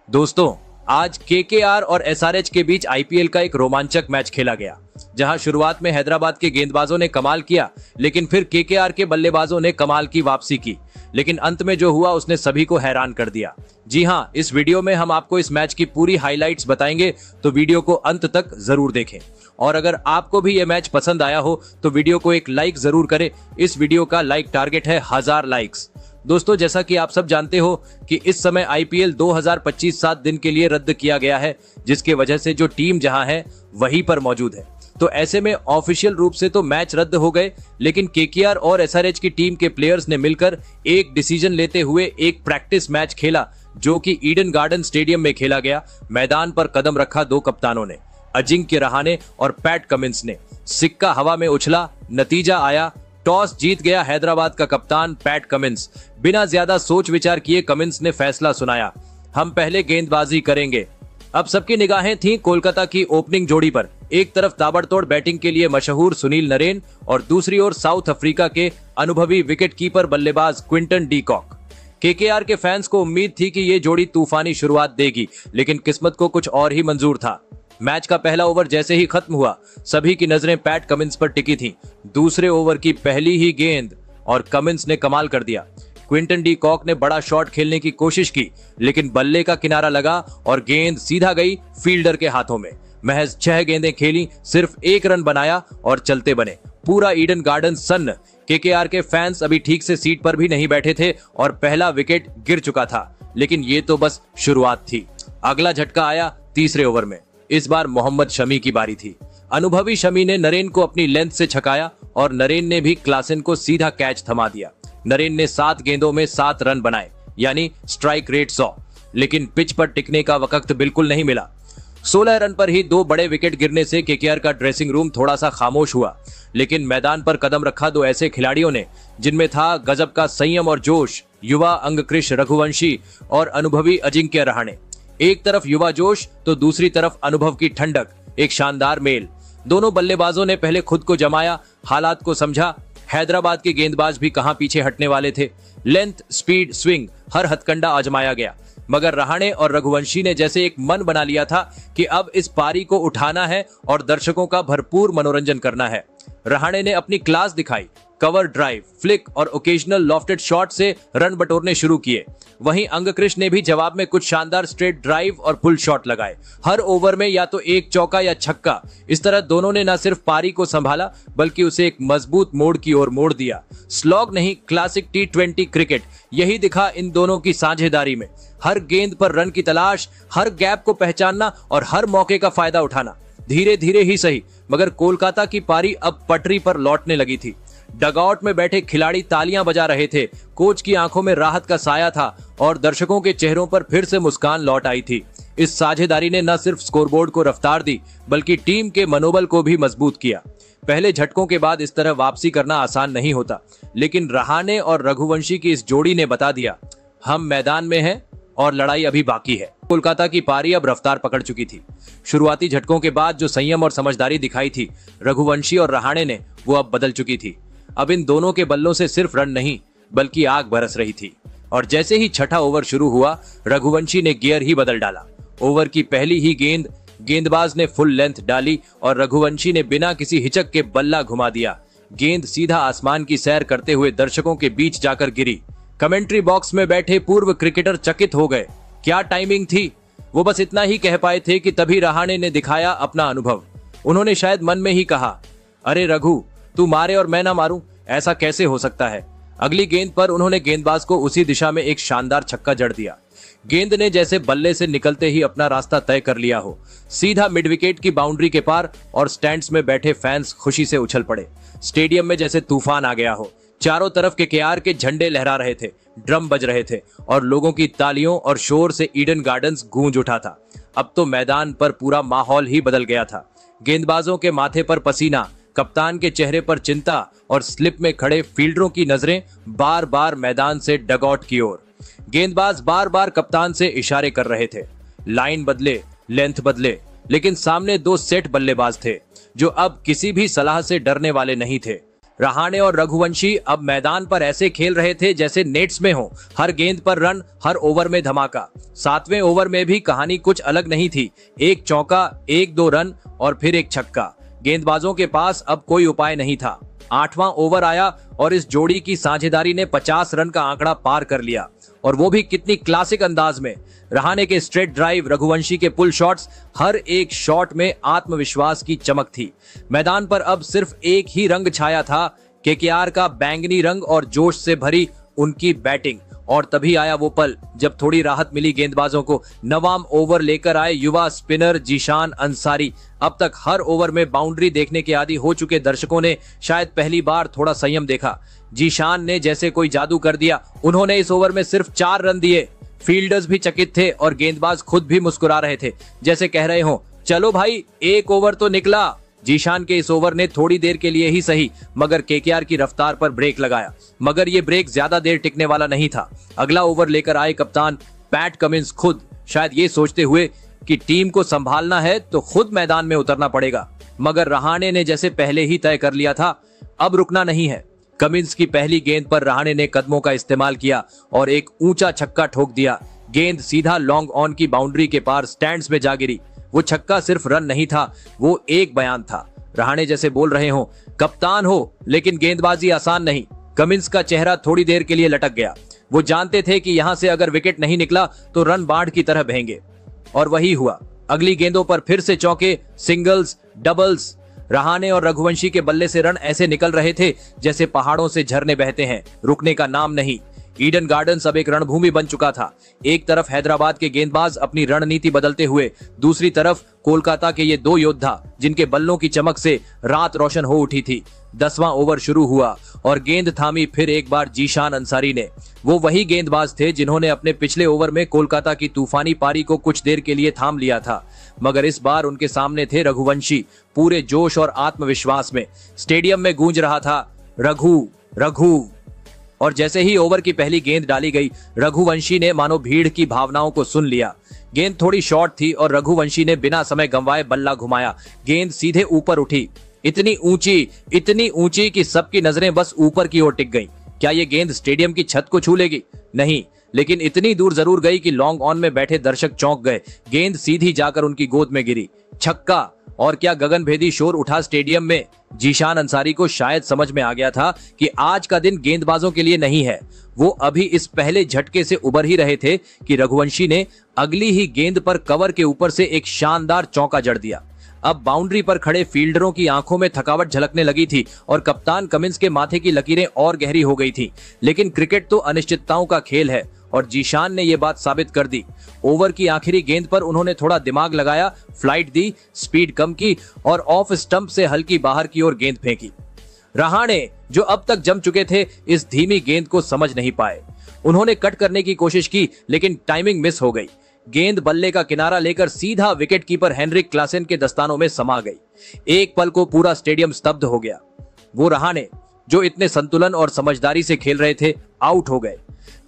दोस्तों, आज केकेआर और एसआरएच के बीच आईपीएल का एक रोमांचक मैच खेला गया, जहां शुरुआत में हैदराबाद के गेंदबाजों ने कमाल किया, लेकिन फिर केकेआर के बल्लेबाजों ने कमाल की वापसी की। लेकिन अंत में जो हुआ उसने सभी को हैरान कर दिया। जी हां, इस वीडियो में हम आपको इस मैच की पूरी हाइलाइट्स बताएंगे, तो वीडियो को अंत तक जरूर देखें। और अगर आपको भी ये मैच पसंद आया हो तो वीडियो को एक लाइक जरूर करें। इस वीडियो का लाइक टारगेट है 1000 लाइक्स। दोस्तों, जैसा कि आप सब जानते हो कि इस समय आईपीएल 2025 7 दिन के लिए रद्द किया गया है, जिसके वजह से जो टीम जहां है वहीं पर मौजूद है। तो ऐसे में ऑफिशियल रूप से तो मैच रद्द हो गए, लेकिन केकेआर और एसआरएच की टीम के प्लेयर्स ने मिलकर एक डिसीजन लेते हुए एक प्रैक्टिस मैच खेला, जो कि ईडन गार्डन स्टेडियम में खेला गया। मैदान पर कदम रखा दो कप्तानों ने, अजिंक्य रहाणे और पैट कमिंस ने। सिक्का हवा में उछला, नतीजा आया, टॉस जीत गया हैदराबाद का कप्तान पैट कमिंस। बिना ज्यादा सोच विचार किए कमिंस ने फैसला सुनाया, हम पहले गेंदबाजी करेंगे। अब सबकी निगाहें थीं कोलकाता की ओपनिंग जोड़ी पर। एक तरफ ताबड़तोड़ बैटिंग के लिए मशहूर सुनील नरेन और दूसरी ओर साउथ अफ्रीका के अनुभवी विकेटकीपर बल्लेबाज क्विंटन डी कॉक। केकेआर के फैंस को उम्मीद थी कि ये जोड़ी तूफानी शुरुआत देगी, लेकिन किस्मत को कुछ और ही मंजूर था। मैच का पहला ओवर जैसे ही खत्म हुआ, सभी की नजरें पैट कमिंस पर टिकी थीं। दूसरे ओवर की पहली ही गेंद और कमिंस ने कमाल कर दिया। क्विंटन डी कॉक ने बड़ा शॉट खेलने की कोशिश की, लेकिन बल्ले का किनारा लगा और गेंद सीधा गई फील्डर के हाथों में। महज 6 गेंदें खेली, सिर्फ 1 रन बनाया और चलते बने। पूरा ईडन गार्डन सन्न। केकेआर के फैंस अभी ठीक से सीट पर भी नहीं बैठे थे और पहला विकेट गिर चुका था, लेकिन ये तो बस शुरुआत थी। अगला झटका आया तीसरे ओवर में। इस बार मोहम्मद शमी की बारी थी। अनुभवी शमी ने नरेन को अपनी लेंथ से छकाया और नरेन ने भी क्लासेन को सीधा कैच थमा दिया। नरेन ने 7 गेंदों में 7 रन बनाए, यानी स्ट्राइक रेट 100, लेकिन पिच पर टिकने का वक्त बिल्कुल नहीं मिला। 16 रन पर ही 2 बड़े विकेट गिरने से केकेआर का ड्रेसिंग रूम थोड़ा सा खामोश हुआ, लेकिन मैदान पर कदम रखा 2 ऐसे खिलाड़ियों ने जिनमें था गजब का संयम और जोश। युवा अंगकृष रघुवंशी और अनुभवी अजिंक्य रहाणे। एक तरफ युवा जोश तो दूसरी तरफ अनुभव की ठंडक, एक शानदार मेल। दोनों बल्लेबाजों ने पहले खुद को जमाया, हालात को समझा। हैदराबाद के गेंदबाज भी कहां पीछे हटने वाले थे। लेंथ, स्पीड, स्विंग, हर हथकंडा आजमाया गया, मगर रहाणे और रघुवंशी ने जैसे एक मन बना लिया था कि अब इस पारी को उठाना है और दर्शकों का भरपूर मनोरंजन करना है। रहाणे ने अपनी क्लास दिखाई, कवर ड्राइव, फ्लिक और ओकेजनल लॉफ्टेड शॉट से रन बटोरने शुरू किए। वहीं अंगकृष ने भी जवाब में कुछ शानदार स्ट्रेट ड्राइव और पुल शॉट लगाए। हर ओवर में या तो एक चौका या छक्का। इस तरह दोनों ने न सिर्फ पारी को संभाला, बल्कि उसे एक मजबूत मोड़ की ओर मोड़ दिया। स्लॉग नहीं, क्लासिक T20 क्रिकेट, यही दिखा इन दोनों की साझेदारी में। हर गेंद पर रन की तलाश, हर गैप को पहचानना और हर मौके का फायदा उठाना। धीरे धीरे ही सही, मगर कोलकाता की पारी अब पटरी पर लौटने लगी थी। डगआउट में बैठे खिलाड़ी तालियां बजा रहे थे, कोच की आंखों में राहत का साया था और दर्शकों के चेहरों पर फिर से मुस्कान लौट आई थी। इस साझेदारी ने न सिर्फ स्कोरबोर्ड को रफ्तार दी, बल्कि टीम के मनोबल को भी मजबूत किया। पहले झटकों के बाद इस तरह वापसी करना आसान नहीं होता, लेकिन रहाणे और रघुवंशी की इस जोड़ी ने बता दिया, हम मैदान में हैं और लड़ाई अभी बाकी है। कोलकाता की पारी अब रफ्तार पकड़ चुकी थी। शुरुआती झटकों के बाद जो संयम और समझदारी दिखाई थी रघुवंशी और रहाणे ने, वो अब बदल चुकी थी। अब इन दोनों के बल्लों से सिर्फ रन नहीं, बल्कि आग बरस रही थी। और जैसे ही छठा ओवर शुरू हुआ, रघुवंशी ने गियर ही बदल डाला। ओवर की पहली ही गेंदबाज ने फुल लेंथ डाली और रघुवंशी ने बिना किसी हिचक के बल्ला घुमा दिया। गेंद सीधा आसमान की सैर करते हुए दर्शकों के बीच जाकर गिरी। कमेंट्री बॉक्स में बैठे पूर्व क्रिकेटर चकित हो गए। क्या टाइमिंग थी! वो बस इतना ही कह पाए थे कि तभी रहाणे ने दिखाया अपना अनुभव। उन्होंने शायद मन में ही कहा, अरे रघु, तू मारे और मैं ना मारूं, ऐसा कैसे हो सकता है। अगली गेंद पर उन्होंने गेंदबाज को उसी दिशा में एक शानदार छक्का जड़ दिया। गेंद ने जैसे बल्ले से निकलते ही अपना रास्ता तय कर लिया हो, सीधा मिड विकेट की बाउंड्री के पार, और स्टैंड्स में बैठे फैंस खुशी से उछल पड़े। स्टेडियम में जैसे तूफान आ गया हो। चारों तरफ केकेआर के झंडे लहरा रहे थे, ड्रम बज रहे थे और लोगों की तालियों और शोर से ईडन गार्डन्स गूंज उठा था। अब तो मैदान पर पूरा माहौल ही बदल गया था। गेंदबाजों के माथे पर पसीना, कप्तान के चेहरे पर चिंता और स्लिप में खड़े फील्डरों की नजरें बार बार मैदान से डगआउट की ओर। गेंदबाज बार बार कप्तान से इशारे कर रहे थे। लाइन बदले, लेंथ बदले, लेकिन सामने 2 सेट बल्लेबाज थे जो अब किसी भी सलाह से डरने वाले नहीं थे। रहाणे और रघुवंशी अब मैदान पर ऐसे खेल रहे थे जैसे नेट्स में हो, हर गेंद पर रन, हर ओवर में धमाका। 7वें ओवर में भी कहानी कुछ अलग नहीं थी। एक चौका, 1-2 रन और फिर एक छक्का। गेंदबाजों के पास अब कोई उपाय नहीं था। 8वां ओवर आया और इस जोड़ी की साझेदारी ने 50 रन का आंकड़ा पार कर लिया, और वो भी कितनी क्लासिक अंदाज में। रहाणे के स्ट्रेट ड्राइव, रघुवंशी के पुल शॉट्स, हर एक शॉट में आत्मविश्वास की चमक थी। मैदान पर अब सिर्फ एक ही रंग छाया था, केकेआर का बैंगनी रंग और जोश से भरी उनकी बैटिंग। और तभी आया वो पल जब थोड़ी राहत मिली गेंदबाजों को। 9वां ओवर लेकर आए युवा स्पिनर जीशान अंसारी। अब तक हर ओवर में बाउंड्री देखने के आदी हो चुके दर्शकों ने शायद पहली बार थोड़ा संयम देखा। जीशान ने जैसे कोई जादू कर दिया। उन्होंने इस ओवर में सिर्फ 4 रन दिए। फील्डर्स भी चकित थे और गेंदबाज खुद भी मुस्कुरा रहे थे, जैसे कह रहे हो, चलो भाई, एक ओवर तो निकला। जीशान के इस ओवर ने थोड़ी देर के लिए ही सही मगर केकेआर की रफ्तार पर ब्रेक लगाया, मगर ये ब्रेक ज्यादा देर टिकने वाला नहीं था। अगला ओवर लेकर आए कप्तान पैट कमिंस, खुद शायद ये सोचते हुए कि टीम को संभालना है तो खुद मैदान में उतरना पड़ेगा। मगर रहाणे ने जैसे पहले ही तय कर लिया था, अब रुकना नहीं है। कमिंस की पहली गेंद पर रहाणे ने कदमों का इस्तेमाल किया और एक ऊंचा छक्का ठोक दिया। गेंद सीधा लॉन्ग ऑन की बाउंड्री के पार स्टैंड्स में जा गिरी। वो छक्का सिर्फ रन नहीं था, वो एक बयान था। रहाणे जैसे बोल रहे हो, कप्तान हो लेकिन गेंदबाजी आसान नहीं। कमिंस का चेहरा थोड़ी देर के लिए लटक गया। वो जानते थे कि यहां से अगर विकेट नहीं निकला तो रन बाढ़ की तरह बहेंगे, और वही हुआ। अगली गेंदों पर फिर से चौके, सिंगल्स, डबल्स। रहाणे और रघुवंशी के बल्ले से रन ऐसे निकल रहे थे जैसे पहाड़ों से झरने बहते हैं, रुकने का नाम नहीं। ईडन गार्डन्स अब एक रणभूमि बन चुका था। एक तरफ हैदराबाद के गेंदबाज अपनी रणनीति बदलते हुए, दूसरी तरफ कोलकाता के ये 2 योद्धा जिनके बल्लों की चमक से रात रोशन हो उठी थी। 10वां ओवर शुरू हुआ और गेंद थामी फिर एक बार जीशान अंसारी ने। वो वही गेंदबाज थे जिन्होंने अपने पिछले ओवर में कोलकाता की तूफानी पारी को कुछ देर के लिए थाम लिया था, मगर इस बार उनके सामने थे रघुवंशी, पूरे जोश और आत्मविश्वास में। स्टेडियम में गूंज रहा था, रघु रघु। और जैसे ही ओवर की पहली गेंद डाली गई, रघुवंशी ने मानो भीड़ की भावनाओं को सुन लिया। गेंद थोड़ी शॉर्ट थी और रघुवंशी ने बिना समय गंवाए बल्ला घुमाया। गेंद सीधे ऊपर उठी, इतनी ऊंची कि सबकी नजरें बस ऊपर की ओर टिक गईं। क्या ये गेंद स्टेडियम की छत को छू लेगी? नहीं, लेकिन इतनी दूर जरूर गई कि लॉन्ग ऑन में बैठे दर्शक चौंक गए। गेंद सीधी जाकर उनकी गोद में गिरी। छक्का। और क्या गगनभेदी शोर उठा स्टेडियम में। जीशान अंसारी को शायद समझ में आ गया था कि आज का दिन गेंदबाजों के लिए नहीं है। वो अभी इस पहले झटके से उबर ही रहे थे कि रघुवंशी ने अगली ही गेंद पर कवर के ऊपर से एक शानदार चौका जड़ दिया। अब बाउंड्री पर खड़े फील्डरों की आंखों में थकावट झलकने लगी थी और कप्तान कमिंस के माथे की लकीरें और गहरी हो गई थी। लेकिन क्रिकेट तो अनिश्चितताओं का खेल है और जीशान ने यह बात साबित कर दी। ओवर की आखिरी गेंद पर उन्होंने थोड़ा दिमाग लगाया, फ्लाइट दी, स्पीड कम की और ऑफ स्टंप से हल्की बाहर की ओर गेंद फेंकी। रहाणे, जो अब तक जम चुके थे, इस धीमी गेंद को समझ नहीं पाए। उन्होंने कट करने की कोशिश की लेकिन टाइमिंग मिस हो गई। गेंद बल्ले का किनारा लेकर सीधा विकेट कीपर हेनरिक क्लासेन के दस्तानों में समा गई। एक पल को पूरा स्टेडियम स्तब्ध हो गया। वो रहाणे, जो इतने संतुलन और समझदारी से खेल रहे थे, आउट हो गए।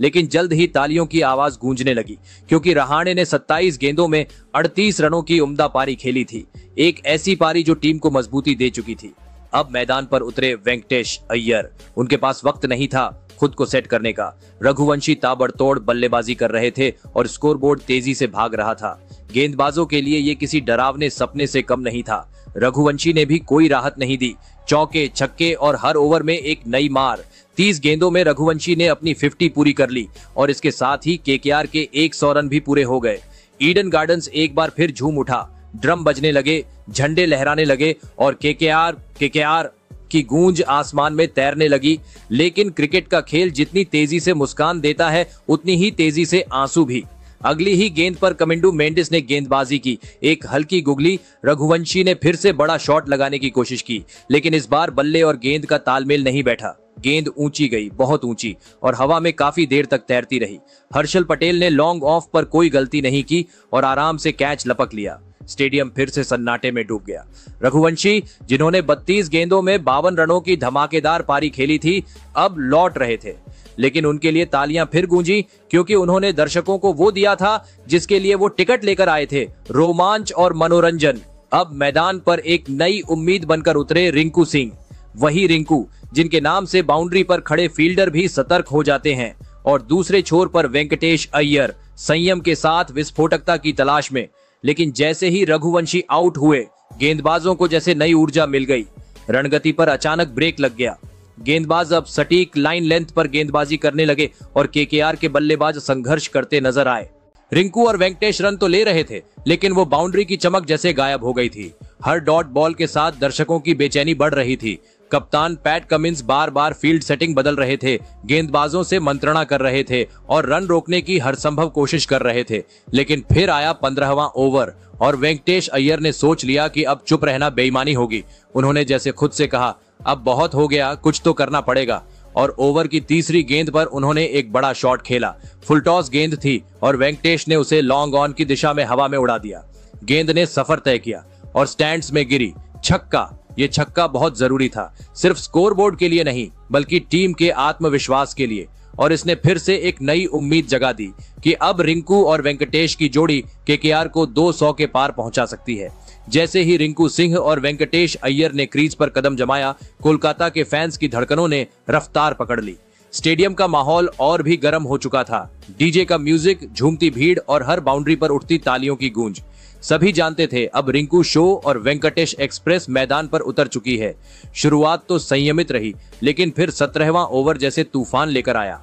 लेकिन जल्द ही तालियों की आवाज गूंजने लगी, क्योंकि रहाणे ने 27 गेंदों में 38 रनों की उम्दा पारी खेली थी। एक ऐसी पारी जो टीम को मजबूती दे चुकी थी। अब मैदान पर उतरे वेंकटेश अय्यर। उनके पास वक्त नहीं था खुद को सेट करने का। रघुवंशी ताबड़तोड़ बल्लेबाजी कर रहे थे और स्कोरबोर्ड तेजी से भाग रहा था। गेंदबाजों के लिए ये किसी डरावने सपने से कम नहीं था। रघुवंशी ने भी कोई राहत नहीं दी। चौके, छक्के और हर ओवर में एक नई मार। 30 गेंदों में रघुवंशी ने अपनी 50 पूरी कर ली और इसके साथ ही केकेआर के 100 रन भी पूरे हो गए। ईडन गार्डन्स एक बार फिर झूम उठा। ड्रम बजने लगे, झंडे लहराने लगे और केकेआर की गूंज आसमान में तैरने लगी। लेकिन क्रिकेट का खेल जितनी तेजी से मुस्कान देता है, उतनी ही तेजी से आंसू भी। अगली ही गेंद पर कमिंडू मेंडिस ने गेंदबाजी की। एक हल्की गुगली। रघुवंशी ने फिर से बड़ा शॉट लगाने की कोशिश की, लेकिन इस बार बल्ले और गेंद का तालमेल नहीं बैठा। गेंद ऊंची गई, बहुत ऊंची, और हवा में काफी देर तक तैरती रही। हर्षल पटेल ने लॉन्ग ऑफ पर कोई गलती नहीं की और आराम से कैच लपक लिया। स्टेडियम फिर से सन्नाटे में डूब गया। रघुवंशी, जिन्होंने 32 गेंदों में 52 रनों की धमाकेदार पारी खेली थी, अब लौट रहे थे। लेकिन उनके लिए तालियां फिर गूंजी, क्योंकि उन्होंने दर्शकों को वो दिया था जिसके लिए वो टिकट लेकर आए थे, रोमांच और मनोरंजन। अब मैदान पर एक नई उम्मीद बनकर उतरे रिंकू सिंह। वही रिंकू जिनके नाम से बाउंड्री पर खड़े फील्डर भी सतर्क हो जाते हैं, और दूसरे छोर पर वेंकटेश अय्यर संयम के साथ विस्फोटकता की तलाश में। लेकिन जैसे ही रघुवंशी आउट हुए, गेंदबाजों को जैसे नई ऊर्जा मिल गई। रणगति पर अचानक ब्रेक लग गया। गेंदबाज अब सटीक लाइन लेंथ पर गेंदबाजी करने लगे और केकेआर के बल्लेबाज संघर्ष करते नजर आए। रिंकू और वेंकटेश रन तो ले रहे थे, लेकिन वो बाउंड्री की चमक जैसे गायब हो गई थी। हर डॉट बॉल के साथ दर्शकों की बेचैनी बढ़ रही थी। कप्तान पैट कमिंस बार बार फील्ड सेटिंग बदल रहे थे, गेंदबाजों से मंत्रणा कर रहे थे और रन रोकने की हर संभव कोशिश कर रहे थे। लेकिन फिर आया 15वां ओवर और वेंकटेश अय्यर ने सोच लिया कि अब चुप रहना बेईमानी होगी। उन्होंने जैसे खुद से कहा, अब बहुत हो गया, कुछ तो करना पड़ेगा। और ओवर की तीसरी गेंद पर उन्होंने एक बड़ा शॉट खेला। फुल टॉस गेंद थी और वेंकटेश ने उसे लॉन्ग ऑन की दिशा में हवा में उड़ा दिया। गेंद ने सफर तय किया और स्टैंड्स में गिरी। छक्का। ये छक्का बहुत जरूरी था, सिर्फ स्कोरबोर्ड के लिए नहीं बल्कि टीम के आत्मविश्वास के लिए। और इसने फिर से एक नई उम्मीद जगा दी कि अब रिंकू और वेंकटेश की जोड़ी केकेआर को 200 के पार पहुंचा सकती है। जैसे ही रिंकू सिंह और वेंकटेश अय्यर ने क्रीज पर कदम जमाया, कोलकाता के फैंस की धड़कनों ने रफ्तार पकड़ ली। स्टेडियम का माहौल और भी गर्म हो चुका था। डीजे का म्यूजिक, झूमती भीड़ और हर बाउंड्री पर उठती तालियों की गूंज। सभी जानते थे अब रिंकू शो और वेंकटेश एक्सप्रेस मैदान पर उतर चुकी है। शुरुआत तो संयमित रही, लेकिन फिर 17वां ओवर जैसे तूफान लेकर आया।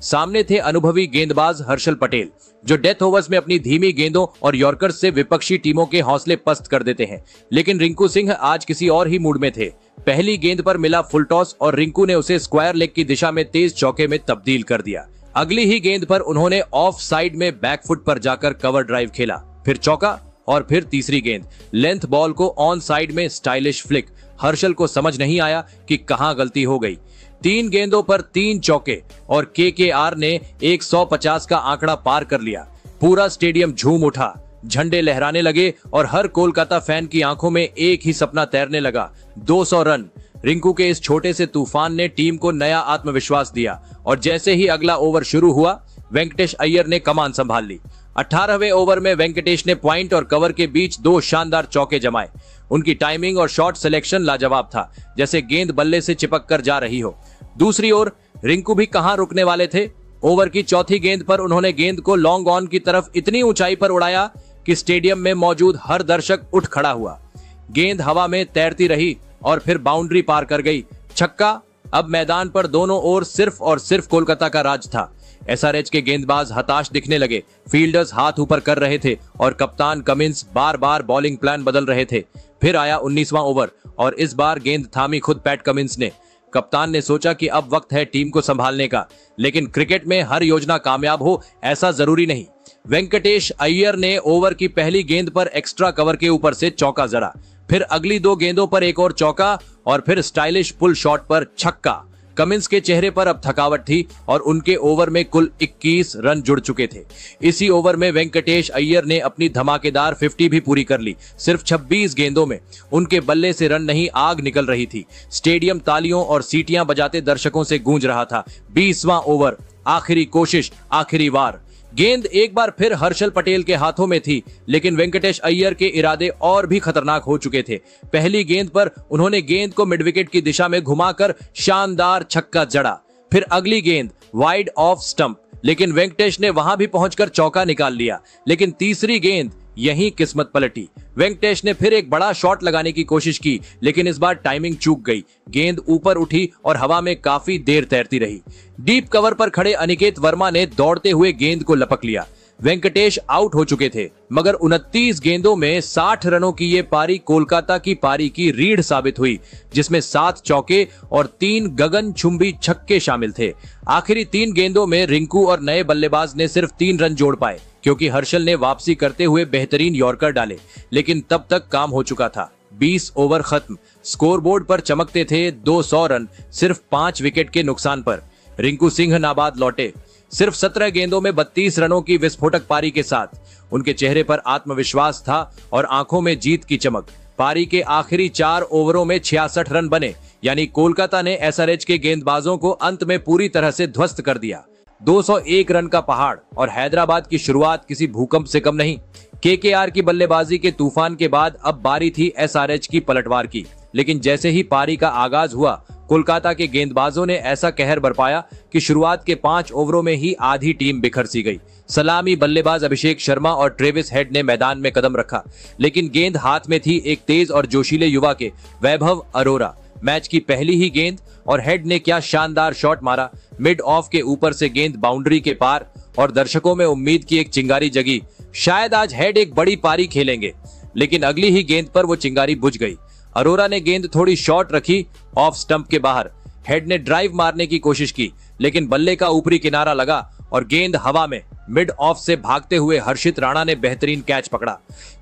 सामने थे अनुभवी गेंदबाज हर्षल पटेल, जो डेथ ओवर्स में अपनी धीमी गेंदों और यॉर्कर्स से विपक्षी टीमों के हौसले पस्त कर देते हैं। लेकिन रिंकू सिंह आज किसी और ही मूड में थे। पहली गेंद पर मिला फुल टॉस और रिंकू ने उसे स्क्वायर लेग की दिशा में तेज चौके में तब्दील कर दिया। अगली ही गेंद पर उन्होंने ऑफ साइड में बैकफुट पर जाकर कवर ड्राइव खेला, फिर चौका और फिर तीसरी गेंद लेंथ बॉल को ऑन साइड में स्टाइलिश फ्लिक। हर्षल को समझ नहीं आया कि कहां गलती हो गई। 3 गेंदों पर 3 चौके और केकेआर ने 150 का आंकड़ा पार कर लिया। पूरा स्टेडियम झूम उठा, झंडे लहराने लगे और हर कोलकाता फैन की आंखों में एक ही सपना तैरने लगा, 200 रन। रिंकू के इस छोटे से तूफान ने टीम को नया आत्मविश्वास दिया और जैसे ही अगला ओवर शुरू हुआ, वेंकटेश अय्यर ने कमान संभाल ली। 18वें ओवर में वेंकटेश ने पॉइंट और कवर के बीच 2 शानदार चौके जमाए। उनकी टाइमिंग और शॉट सिलेक्शन लाजवाब था, जैसे गेंद बल्ले से चिपक कर जा रही हो। दूसरी ओर रिंकू भी कहां रुकने वाले थे। ओवर की चौथी गेंद पर उन्होंने गेंद को लॉन्ग ऑन की तरफ इतनी ऊंचाई पर उड़ाया कि स्टेडियम में मौजूद हर दर्शक उठ खड़ा हुआ। गेंद हवा में तैरती रही और फिर बाउंड्री पार कर गई। छक्का। अब मैदान पर दोनों ओर सिर्फ और सिर्फ कोलकाता का राज था। एसआरएच के गेंदबाज हताश दिखने लगे, फील्डर्स हाथ ऊपर कर रहे थे और कप्तान कमिंस बार बार बॉलिंग प्लान बदल रहे थे। फिर आया 19वां ओवर और इस बार गेंद थामी खुद पैट कमिंस ने। कप्तान ने सोचा कि अब वक्त है टीम को संभालने का, लेकिन क्रिकेट में हर योजना कामयाब हो ऐसा जरूरी नहीं। वेंकटेश अय्यर ने ओवर की पहली गेंद पर एक्स्ट्रा कवर के ऊपर से चौका जड़ा, फिर अगली 2 गेंदों पर एक और चौका और फिर स्टाइलिश पुल शॉट पर छक्का। कमिंस के चेहरे पर अब थकावट थी और उनके ओवर में कुल 21 रन जुड़ चुके थे। इसी ओवर में वेंकटेश अय्यर ने अपनी धमाकेदार 50 भी पूरी कर ली। सिर्फ 26 गेंदों में उनके बल्ले से रन नहीं, आग निकल रही थी। स्टेडियम तालियों और सीटियां बजाते दर्शकों से गूंज रहा था। 20वां ओवर, आखिरी कोशिश, आखिरी वार। गेंद एक बार फिर हर्षल पटेल के हाथों में थी, लेकिन वेंकटेश अय्यर के इरादे और भी खतरनाक हो चुके थे। पहली गेंद पर उन्होंने गेंद को मिड विकेट की दिशा में घुमाकर शानदार छक्का जड़ा। फिर अगली गेंद वाइड ऑफ स्टंप, लेकिन वेंकटेश ने वहां भी पहुंचकर चौका निकाल लिया। लेकिन तीसरी गेंद यहीं किस्मत पलटी। वेंकटेश ने फिर एक बड़ा शॉट लगाने की कोशिश की, लेकिन इस बार टाइमिंग चूक गई। गेंद ऊपर उठी और हवा में काफी देर तैरती रही। डीप कवर पर खड़े अनिकेत वर्मा ने दौड़ते हुए गेंद को लपक लिया। वेंकटेश आउट हो चुके थे, मगर 29 गेंदों में 60 रनों की ये पारी कोलकाता की पारी की रीढ़ साबित हुई, जिसमें 7 चौके और 3 गगनचुंबी छक्के शामिल थे। आखिरी 3 गेंदों में रिंकू और नए बल्लेबाज ने सिर्फ 3 रन जोड़ पाए, क्योंकि हर्षल ने वापसी करते हुए बेहतरीन यॉर्कर डाले, लेकिन तब तक काम हो चुका था। 20 ओवर खत्म। स्कोरबोर्ड पर चमकते थे 200 रन, सिर्फ 5 विकेट के नुकसान पर। रिंकू सिंह नाबाद लौटे, सिर्फ 17 गेंदों में 32 रनों की विस्फोटक पारी के साथ। उनके चेहरे पर आत्मविश्वास था और आंखों में जीत की चमक। पारी के आखिरी 4 ओवरों में 66 रन बने, यानी कोलकाता ने एसआरएच के गेंदबाजों को अंत में पूरी तरह से ध्वस्त कर दिया। 201 रन का पहाड़ और हैदराबाद की शुरुआत किसी भूकंप से कम नहीं। केकेआर की बल्लेबाजी के तूफान के बाद अब बारी थी एसआरएच की पलटवार की। लेकिन जैसे ही पारी का आगाज हुआ, कोलकाता के गेंदबाजों ने ऐसा कहर बरपाया कि शुरुआत के 5 ओवरों में ही आधी टीम बिखर सी गई। सलामी बल्लेबाज अभिषेक शर्मा और ट्रेविस हेड ने मैदान में कदम रखा, लेकिन गेंद हाथ में थी एक तेज और जोशीले युवा के, वैभव अरोरा। मैच की पहली ही गेंद और हेड ने क्या शानदार शॉट मारा। मिड ऑफ के ऊपर से गेंद बाउंड्री के पार और दर्शकों में उम्मीद की एक चिंगारी जगी। शायद आज हेड एक बड़ी पारी खेलेंगे, लेकिन अगली ही गेंद पर वो चिंगारी बुझ गई। अरोरा ने गेंद थोड़ी शॉर्ट रखी ऑफ स्टंप के बाहर। हेड ने ड्राइव मारने की कोशिश की, लेकिन बल्ले का ऊपरी किनारा लगा और गेंद हवा में। मिड ऑफ से भागते हुए हर्षित राणा ने बेहतरीन कैच पकड़ा।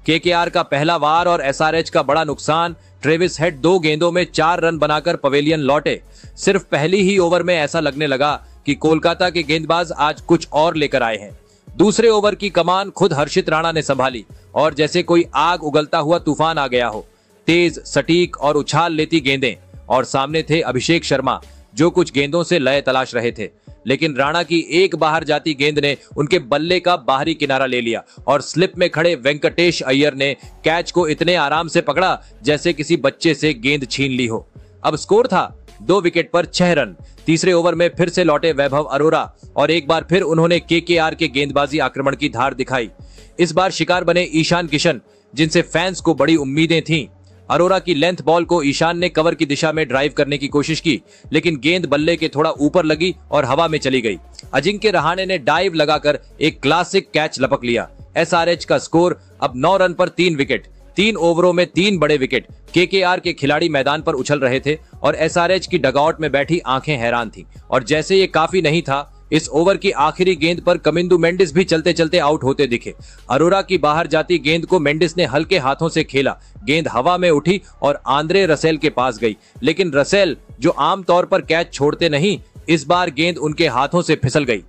केकेआर का पहला वार और एसआरएच का बड़ा नुकसान। ट्रेविस हेड 2 गेंदों में 4 रन बनाकर पवेलियन लौटे। सिर्फ पहली ही ओवर में ऐसा लगने लगा कि कोलकाता के गेंदबाज आज कुछ और लेकर आए हैं। दूसरे ओवर की कमान खुद हर्षित राणा ने संभाली और जैसे कोई आग उगलता हुआ तूफान आ गया हो। तेज, सटीक और उछाल लेती गेंदें, और सामने थे अभिषेक शर्मा जो कुछ गेंदों से लय तलाश रहे थे, लेकिन राणा की एक बाहर जाती गेंद ने उनके बल्ले का बाहरी किनारा ले लिया और स्लिप में खड़े वेंकटेश अय्यर ने कैच को इतने आराम से पकड़ा जैसे किसी बच्चे से गेंद छीन ली हो। अब स्कोर था 2 विकेट पर 6 रन। तीसरे ओवर में फिर से लौटे वैभव अरोरा और एक बार फिर उन्होंने केकेआर के गेंदबाजी आक्रमण की धार दिखाई। इस बार शिकार बने ईशान किशन, जिनसे फैंस को बड़ी उम्मीदें थीं। अरोरा की लेंथ बॉल को ईशान ने कवर की दिशा में ड्राइव करने की कोशिश की, लेकिन गेंद बल्ले के थोड़ा ऊपर लगी और हवा में चली गई। अजिंक्य रहाणे ने डाइव लगाकर एक क्लासिक कैच लपक लिया। एसआरएच का स्कोर अब 9 रन पर 3 विकेट। 3 ओवरों में 3 बड़े विकेट। केकेआर के खिलाड़ी मैदान पर उछल रहे थे और एसआरएच की डगआउट में बैठी आंखें हैरान थीं। और जैसे ये काफी नहीं था, इस ओवर की आखिरी गेंद पर कमिंदु मेंडिस भी चलते चलते आउट होते दिखे। अरोरा की बाहर जाती गेंद को मेंडिस ने हल्के हाथों से खेला। गेंद हवा में उठी और आंद्रे रसेल के पास गई, लेकिन रसेल, जो आमतौर पर कैच छोड़ते नहीं, इस बार गेंद उनके हाथों से फिसल गई।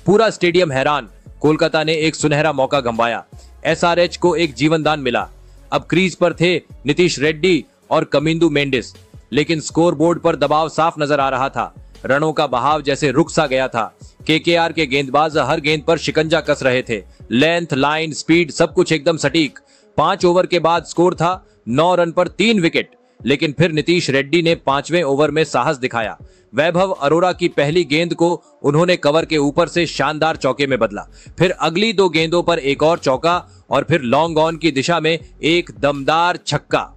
पूरा स्टेडियम हैरान। कोलकाता ने एक सुनहरा मौका गंवाया। एसआरएच को एक जीवनदान मिला। अब क्रीज पर थे नीतीश रेड्डी और कमिंदु मेंडिस, लेकिन स्कोरबोर्ड पर दबाव साफ नजर आ रहा था। रनों का बहाव जैसे रुक सा गया था। केकेआर के गेंदबाज हर गेंद पर शिकंजा कस रहे थे। लेंथ, लाइन, स्पीड सब कुछ एकदम सटीक। 5 ओवर के बाद स्कोर था 9 रन पर 3 विकेट, लेकिन फिर नीतीश रेड्डी ने 5वें ओवर में साहस दिखाया। वैभव अरोरा की पहली गेंद को उन्होंने कवर के ऊपर से शानदार चौके में बदला। फिर अगली 2 गेंदों पर एक और चौका और फिर लॉन्ग ऑन की दिशा में एक दमदार छक्का।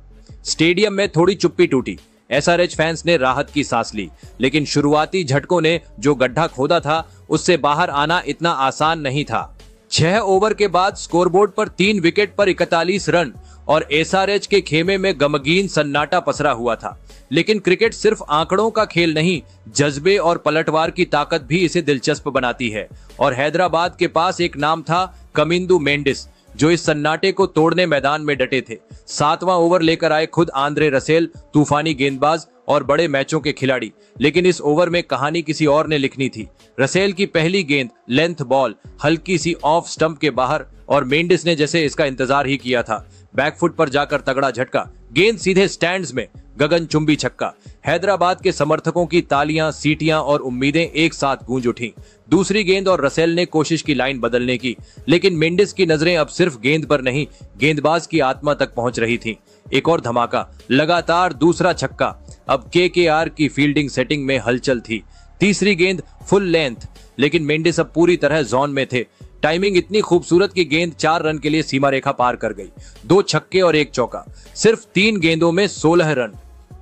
स्टेडियम में थोड़ी चुप्पी टूटी। एसआरएच फैंस ने राहत की सांस ली, लेकिन शुरुआती झटकों ने जो गड्ढा खोदा था उससे बाहर आना इतना आसान नहीं था। 6 ओवर के बाद स्कोरबोर्ड पर 3 विकेट पर 41 रन और एसआरएच के खेमे में गमगीन सन्नाटा पसरा हुआ था। लेकिन क्रिकेट सिर्फ आंकड़ों का खेल नहीं, जज्बे और पलटवार की ताकत भी इसे दिलचस्प बनाती है। और हैदराबाद के पास एक नाम था, कमिंदु मेंडिस, जो इस सन्नाटे को तोड़ने मैदान में डटे थे। 7वां ओवर लेकर आए खुद आंद्रे रसेल, तूफानी गेंदबाज और बड़े मैचों के खिलाड़ी। लेकिन इस ओवर में कहानी किसी और ने लिखनी थी। रसेल की पहली गेंद लेंथ बॉल हल्की सी ऑफ स्टंप के बाहर और मेंडिस ने जैसे इसका इंतजार ही किया था, बैकफुट पर जाकर तगड़ा झटका। गेंद सीधे स्टैंड्स में, गगनचुंबी छक्का। हैदराबाद के समर्थकों की तालियां, सीटियां और उम्मीदें एक साथ गूंज उठी। दूसरी गेंद और रसेल ने कोशिश की लाइन बदलने की, लेकिन मेंडिस की नजरें अब सिर्फ गेंद पर नहीं, गेंदबाज की आत्मा तक पहुंच रही थी। एक और धमाका, लगातार दूसरा छक्का। अब केकेआर की फील्डिंग सेटिंग में हलचल थी। तीसरी गेंद फुल लेंथ, लेकिन मेंडिस अब पूरी तरह जोन में थे। टाइमिंग इतनी खूबसूरत कि गेंद 4 रन के लिए सीमा रेखा पार कर गई। 2 छक्के और 1 चौका, सिर्फ 3 गेंदों में 16 रन।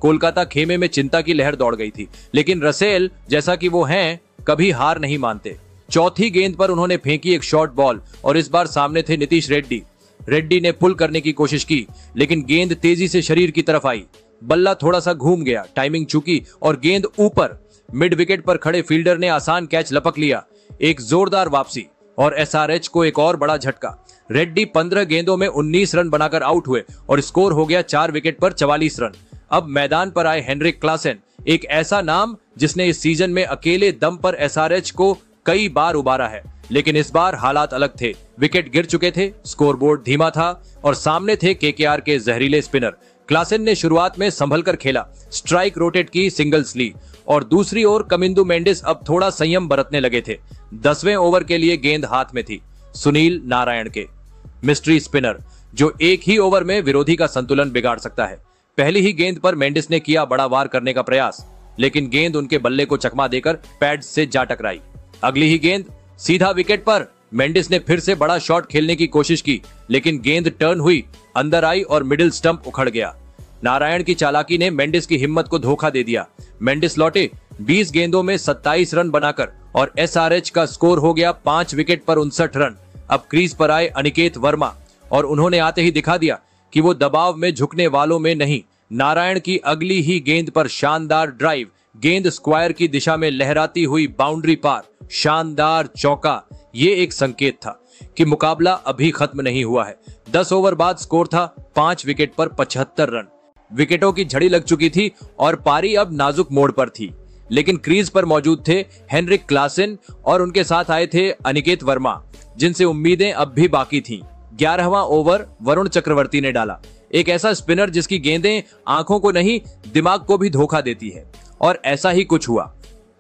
कोलकाता खेमे में चिंता की लहर दौड़ गई थी, लेकिन रसेल, जैसा कि वो हैं, कभी हार नहीं मानते। चौथी गेंद पर उन्होंने फेंकी एक शॉर्ट बॉल और इस बार सामने थे नीतीश रेड्डी। रेड्डी ने पुल करने की कोशिश की, लेकिन गेंद तेजी से शरीर की तरफ आई। बल्ला थोड़ा सा घूम गया, टाइमिंग चूकी और गेंद ऊपर। मिड विकेट पर खड़े फील्डर ने आसान कैच लपक लिया। एक जोरदार वापसी और एसआरएच को एक और बड़ा झटका। रेड्डी 15 गेंदों में 19 रन बनाकर आउट हुए और स्कोर हो गया 4 विकेट पर 44 रन। अब मैदान पर आए हेनरिक क्लासेन, एक ऐसा नाम जिसने इस सीजन में अकेले दम पर एसआरएच को कई बार उबारा है। लेकिन इस बार हालात अलग थे। विकेट गिर चुके थे, स्कोरबोर्ड धीमा था और सामने थे केकेआर के जहरीले स्पिनर। क्लासेन ने शुरुआत में संभल कर खेला, स्ट्राइक रोटेट की, सिंगल्स ली और दूसरी ओर कमिंदु मेंडिस अब थोड़ा संयम बरतने लगे थे। 10वें ओवर के लिए गेंद हाथ में थी, सुनील नारायण के, मिस्ट्री स्पिनर, जो एक ही ओवर में विरोधी का संतुलन बिगाड़ सकता है। पहली ही गेंद पर मेंडिस ने किया बड़ा वार करने का प्रयास, लेकिन गेंद उनके बल्ले को चकमा देकर पैड से जा टकराई। अगली ही गेंद सीधा विकेट पर। मेंडिस ने फिर से बड़ा शॉट खेलने की कोशिश की, लेकिन गेंद टर्न हुई, अंदर आई और मिडिल स्टंप उखड़ गया। नारायण की चालाकी ने मेंडिस की हिम्मत को धोखा दे दिया। मेंडिस लौटे 20 गेंदों में 27 रन बनाकर और एसआरएच का स्कोर हो गया 5 विकेट पर 59 रन। अब क्रीज पर आए अनिकेत वर्मा और उन्होंने आते ही दिखा दिया कि वो दबाव में झुकने वालों में नहीं। नारायण की अगली ही गेंद पर शानदार ड्राइव, गेंद स्क्वायर की दिशा में लहराती हुई बाउंड्री पार, शानदार चौका। ये एक संकेत था कि मुकाबला अभी खत्म नहीं हुआ है। 10 ओवर बाद स्कोर था 5 विकेट पर 75 रन। विकेटों की झड़ी लग चुकी थी और पारी अब नाजुक मोड़ पर थी, लेकिन क्रीज पर मौजूद थे हेनरिक क्लासेन और उनके साथ आए थे अनिकेत वर्मा, जिनसे उम्मीदें अब भी बाकी थीं। 11वां ओवर वरुण चक्रवर्ती ने डाला, एक ऐसा स्पिनर जिसकी गेंदें आंखों को नहीं दिमाग को भी धोखा देती है, और ऐसा ही कुछ हुआ।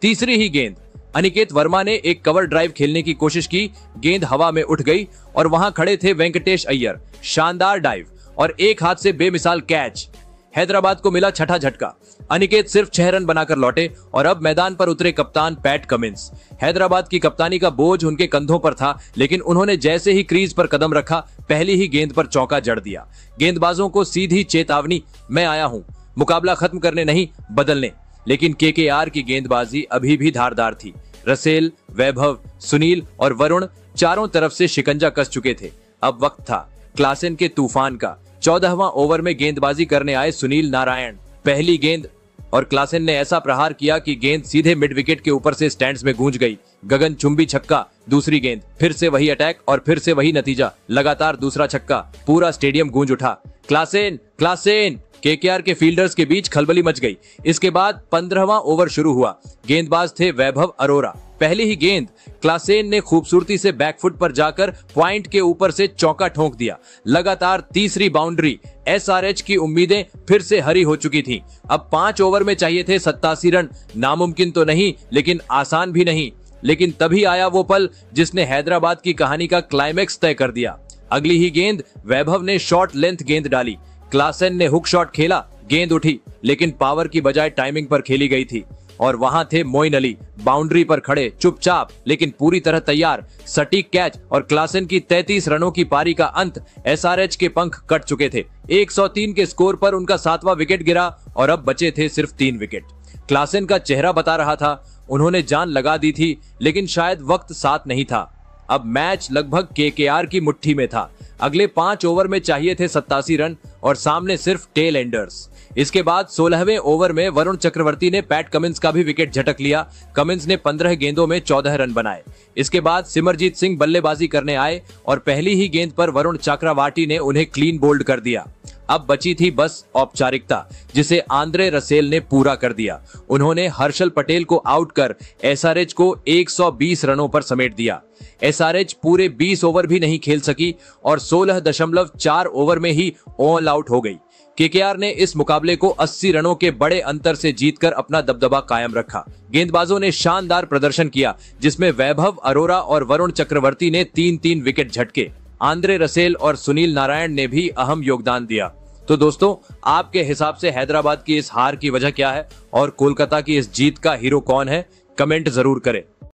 तीसरी ही गेंद अनिकेत वर्मा ने एक कवर ड्राइव खेलने की कोशिश की, गेंद हवा में उठ गई और वहां खड़े थे वेंकटेश अय्यर। शानदार डाइव और एक हाथ से बेमिसाल कैच। हैदराबाद को मिला छठा झटका। अनिकेत सिर्फ 6 रन बनाकर लौटे और अब मैदान पर उतरे कप्तान पैट कमिंस। हैदराबाद की कप्तानी का बोझ उनके कंधों पर था, लेकिन उन्होंने जैसे ही क्रीज पर कदम रखा, पहली ही गेंद पर चौका जड़ दिया। गेंदबाजों को सीधी चेतावनी, मैं आया हूं मुकाबला खत्म करने नहीं बदलने। लेकिन केकेआर की गेंदबाजी अभी भी धारदार थी। रसेल, वैभव, सुनील और वरुण चारों तरफ से शिकंजा कस चुके थे। अब वक्त था क्लासेन के तूफान का। 14वां ओवर में गेंदबाजी करने आए सुनील नारायण। पहली गेंद और क्लासेन ने ऐसा प्रहार किया कि गेंद सीधे मिड विकेट के ऊपर से स्टैंड्स में गूंज गई। गगनचुंबी छक्का। दूसरी गेंद, फिर से वही अटैक और फिर से वही नतीजा। लगातार दूसरा छक्का, पूरा स्टेडियम गूंज उठा। Klaasen, Klaasen. केकेआर के फील्डर्स के बीच खलबली मच गई। इसके बाद 15वां ओवर शुरू हुआ। गेंदबाज थे वैभव अरोरा। पहली ही गेंद क्लासेन ने खूबसूरती से बैकफुट पर जाकर पॉइंट के ऊपर से चौका ठोक दिया। लगातार तीसरी बाउंड्री। एसआरएच की उम्मीदें फिर से हरी हो चुकी थीं। अब 5 ओवर में चाहिए थे 87 रन। नामुमकिन तो नहीं, लेकिन आसान भी नहीं। लेकिन तभी आया वो पल जिसने हैदराबाद की कहानी का क्लाइमेक्स तय कर दिया। अगली ही गेंद वैभव ने शॉर्ट लेंथ गेंद डाली। क्लासेन ने हुक शॉट खेला, गेंद उठी, लेकिन पावर की बजाय टाइमिंग पर खेली गई थी। और वहां थे मोइन अली, बाउंड्री पर खड़े, चुपचाप लेकिन पूरी तरह तैयार। सटीक कैच और क्लासेन की 33 रनों की पारी का अंत। एसआरएच के पंख कट चुके थे। 103 के स्कोर पर उनका 7वां विकेट गिरा और अब बचे थे सिर्फ 3 विकेट। क्लासेन का चेहरा बता रहा था, उन्होंने जान लगा दी थी, लेकिन शायद वक्त साथ नहीं था। अब मैच लगभग केकेआर की मुट्ठी में था। अगले 5 ओवर में चाहिए थे 87 रन और सामने सिर्फ टेल एंडर्स। इसके बाद 16वें ओवर में वरुण चक्रवर्ती ने पैट कमिंस का भी विकेट झटक लिया। कमिंस ने 15 गेंदों में 14 रन बनाए। इसके बाद सिमरजीत सिंह बल्लेबाजी करने आए और पहली ही गेंद पर वरुण चक्रवर्ती ने उन्हें क्लीन बोल्ड कर दिया। अब बची थी बस औपचारिकता, जिसे आंद्रे रसेल ने पूरा कर दिया। उन्होंने हर्षल पटेल को आउट कर एसआरएच को 120 रनों पर समेट दिया। एसआरएच पूरे 20 ओवर भी नहीं खेल सकी और 16.4 ओवर में ही ऑल आउट हो गई। केकेआर ने इस मुकाबले को 80 रनों के बड़े अंतर से जीतकर अपना दबदबा कायम रखा। गेंदबाजों ने शानदार प्रदर्शन किया, जिसमें वैभव अरोरा और वरुण चक्रवर्ती ने 3-3 विकेट झटके। आंद्रे रसेल और सुनील नारायण ने भी अहम योगदान दिया। तो दोस्तों, आपके हिसाब से हैदराबाद की इस हार की वजह क्या है और कोलकाता की इस जीत का हीरो कौन है? कमेंट जरूर करें।